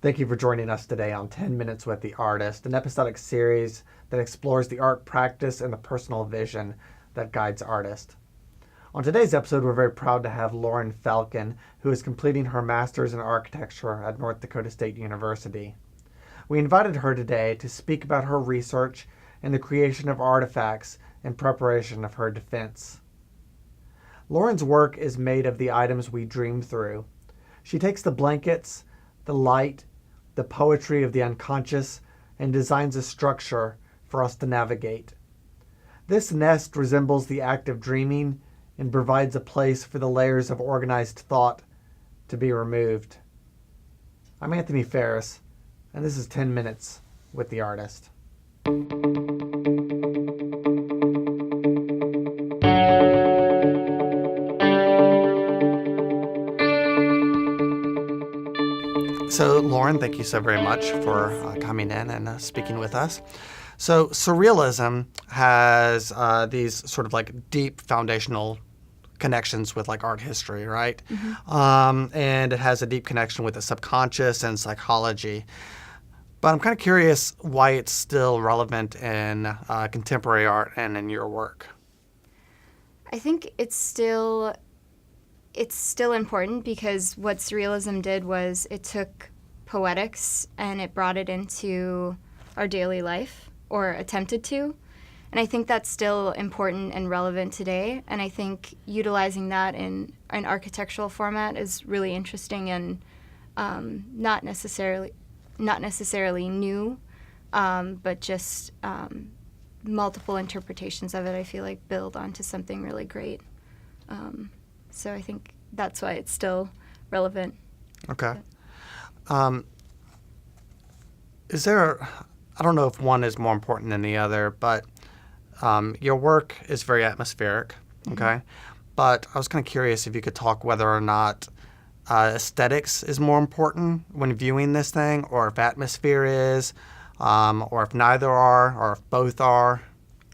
Thank you for joining us today on 10 Minutes with the Artist, an episodic series that explores the art practice and the personal vision that guides artists. On today's episode, we're very proud to have Lauren Falcon, who is completing her master's in architecture at North Dakota State University. We invited her today to speak about her research and the creation of artifacts in preparation of her defense. Lauren's work is made of the items we dream through. She takes the blankets, the light, the poetry of the unconscious, and designs a structure for us to navigate. This nest resembles the act of dreaming and provides a place for the layers of organized thought to be removed. I'm Anthony Ferris, and this is 10 Minutes with the Artist. So, Lauren, thank you so very much for coming in and speaking with us. So, surrealism has these sort of like deep foundational connections with like art history, right? Mm-hmm. And it has a deep connection with the subconscious and psychology. But I'm kind of curious why it's still relevant in contemporary art and in your work. I think it's still important because what surrealism did was it took poetics and it brought it into our daily life, or attempted to. And I think that's still important and relevant today. And I think utilizing that in an architectural format is really interesting and not necessarily new, but just multiple interpretations of it, I feel like, build onto something really great. So I think that's why it's still relevant. Okay. Is there, I don't know if one is more important than the other, but your work is very atmospheric, okay? Mm-hmm. But I was kind of curious if you could talk whether or not aesthetics is more important when viewing this thing, or if atmosphere is, or if neither are, or if both are.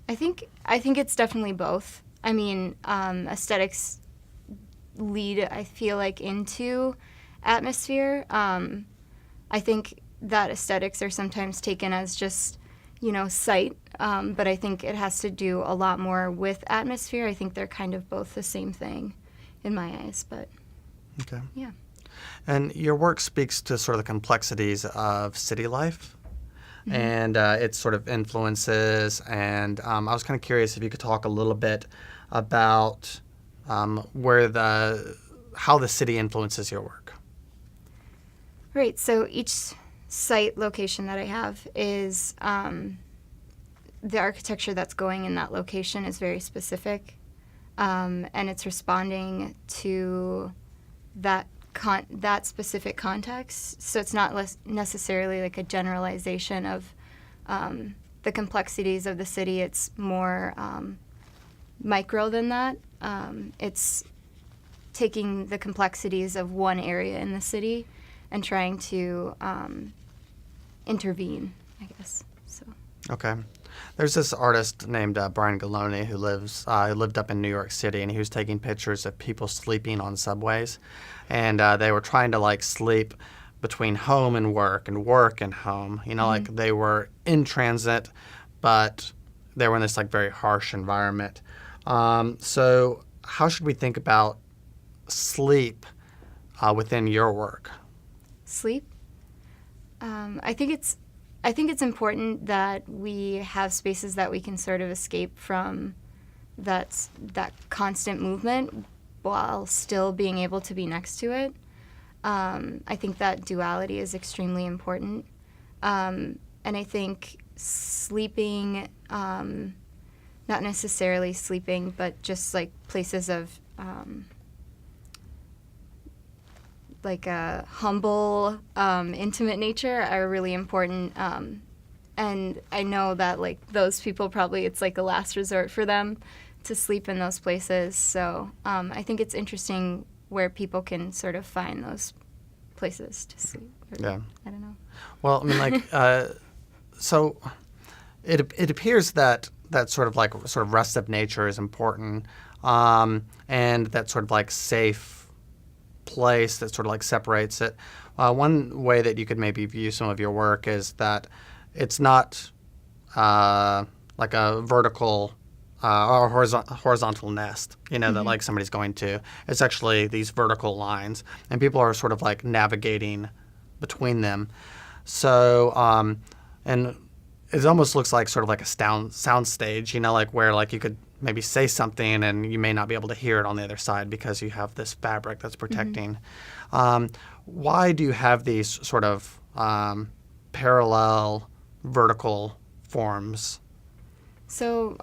I think it's definitely both. I mean, aesthetics lead, I feel like, into atmosphere. I think that aesthetics are sometimes taken as just, sight, but I think it has to do a lot more with atmosphere. I think they're kind of both the same thing in my eyes, but okay. Yeah. And your work speaks to sort of the complexities of city life. Mm-hmm. And its sort of influences, and I was kind of curious if you could talk a little bit about how the city influences your work. Right. So each site location that I have is the architecture that's going in that location is very specific, and it's responding to that specific context. So it's not necessarily like a generalization of the complexities of the city. It's more micro than that. It's taking the complexities of one area in the city and trying to intervene, I guess. So. Okay. There's this artist named Brian Galone who lived up in New York City, and he was taking pictures of people sleeping on subways, and they were trying to like sleep between home and work and home. Mm-hmm. Like they were in transit, but they were in this like very harsh environment. So how should we think about sleep within your work? Sleep? I think it's important that we have spaces that we can sort of escape from that constant movement while still being able to be next to it. I think that duality is extremely important. And I think sleeping, not necessarily sleeping, but just like places of like a humble, intimate nature are really important. And I know that like those people probably it's like a last resort for them to sleep in those places. So I think it's interesting where people can sort of find those places to sleep. Yeah. I don't know. Well, I mean, like, so it appears that sort of restive nature is important, and that sort of like safe place that sort of like separates it. One way that you could maybe view some of your work is that it's not like a vertical or horizontal nest, that like somebody's going to. It's actually these vertical lines, and people are sort of like navigating between them. So, and it almost looks like sort of like a sound stage, like where like you could maybe say something and you may not be able to hear it on the other side because you have this fabric that's protecting. Why do you have these sort of parallel vertical forms? So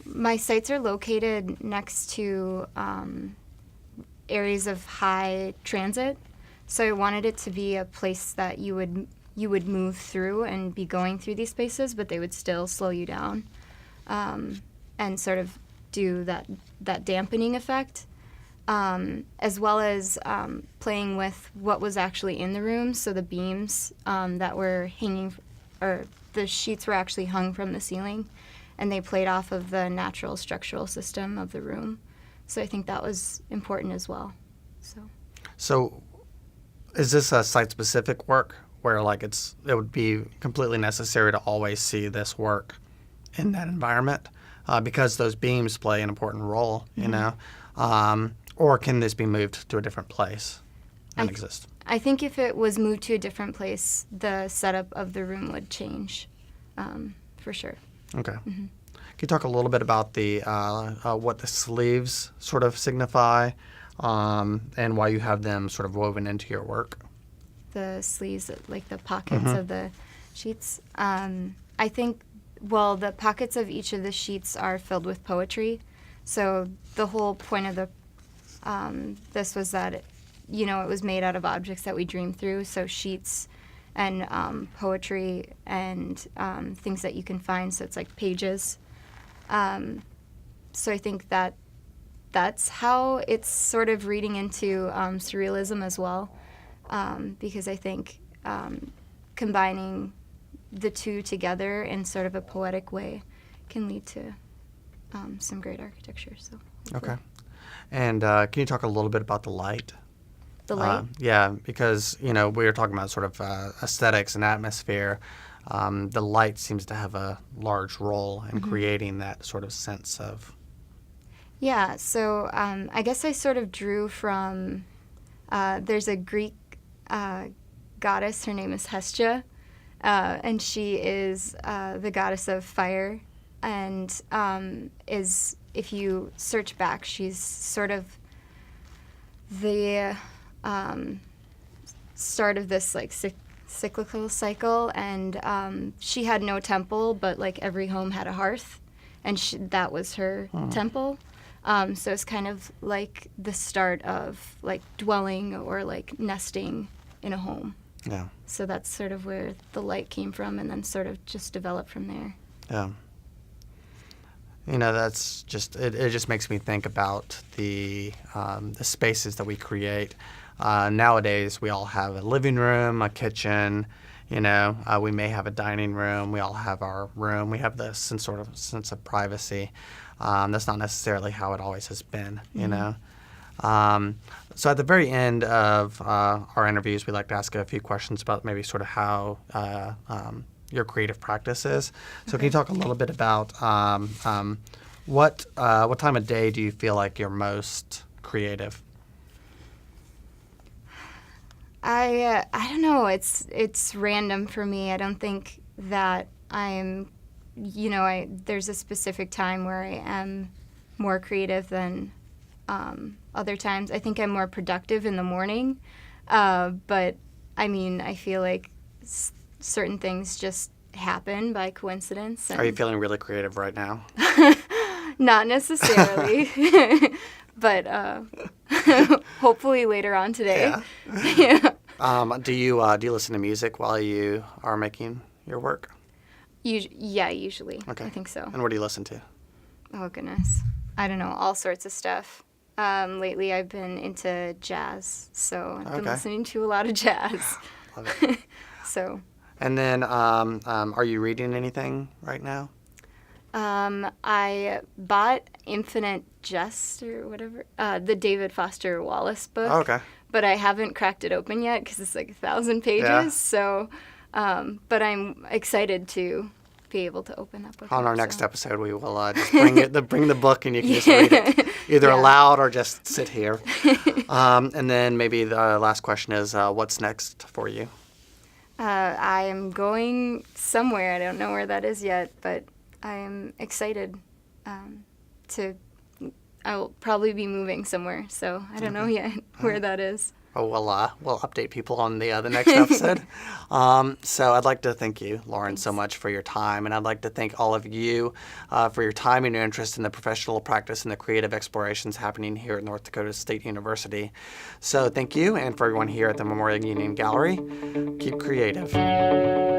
my sites are located next to areas of high transit. So I wanted it to be a place that you would move through and be going through these spaces, but they would still slow you down and sort of do that dampening effect, as well as playing with what was actually in the room. So the beams that were hanging, or the sheets were actually hung from the ceiling, and they played off of the natural structural system of the room. So I think that was important as well. So is this a site-specific work where like it would be completely necessary to always see this work in that environment because those beams play an important role, or can this be moved to a different place and exist? I think if it was moved to a different place, the setup of the room would change, for sure. Okay. Mm-hmm. Can you talk a little bit about the what the sleeves sort of signify and why you have them sort of woven into your work? The sleeves, like the pockets of the sheets. I think, the pockets of each of the sheets are filled with poetry. So the whole point of this was that, it was made out of objects that we dream through. So sheets and poetry and things that you can find. So it's like pages. So I think that's how it's sort of reading into surrealism as well. Because I think combining the two together in sort of a poetic way can lead to some great architecture. So hopefully. Okay. And can you talk a little bit about the light? The light? Yeah, because, we were talking about sort of aesthetics and atmosphere. The light seems to have a large role in creating that sort of sense of... Yeah, so I guess I sort of drew from... there's a Greek goddess. Her name is Hestia, and she is the goddess of fire, and is, if you search back, she's sort of the start of this like cyclical cycle, and she had no temple, but like every home had a hearth, and that was her temple. So it's kind of like the start of like dwelling or like nesting in a home. Yeah. So that's sort of where the light came from, and then sort of just developed from there. Yeah. That's just it just makes me think about the spaces that we create. Nowadays, we all have a living room, a kitchen. We may have a dining room. We all have our room. We have this sort of sense of privacy. That's not necessarily how it always has been. So at the very end of our interviews, we like to ask a few questions about maybe sort of how your creative practice is. So Can you talk a little bit about what time of day do you feel like you're most creative? I don't know. It's random for me. I don't think that I'm, there's a specific time where I am more creative than other times. I think I'm more productive in the morning, but I feel like certain things just happen by coincidence. Are you feeling really creative right now? Not necessarily, but hopefully later on today. Yeah. Do you listen to music while you are making your work? Usually. Okay. I think so. And what do you listen to? Oh goodness, I don't know, all sorts of stuff. Lately, I've been into jazz, so I've been listening to a lot of jazz. Love it. So. And then, are you reading anything right now? I bought Infinite Jest or whatever, the David Foster Wallace book. Oh, okay. but I haven't cracked it open yet because it's like 1,000 pages. Yeah. So, but I'm excited to be able to open that book. On our up, next so. episode, we will just bring the book, and you can just read it either Yeah. aloud or just sit here. And then maybe the last question is, what's next for you? I am going somewhere. I don't know where that is yet, but I am excited I will probably be moving somewhere, so I don't know yet where that is. Oh, we'll update people on the next episode. So I'd like to thank you, Lauren, so much for your time. And I'd like to thank all of you for your time and your interest in the professional practice and the creative explorations happening here at North Dakota State University. So thank you. And for everyone here at the Memorial Union Gallery, keep creative.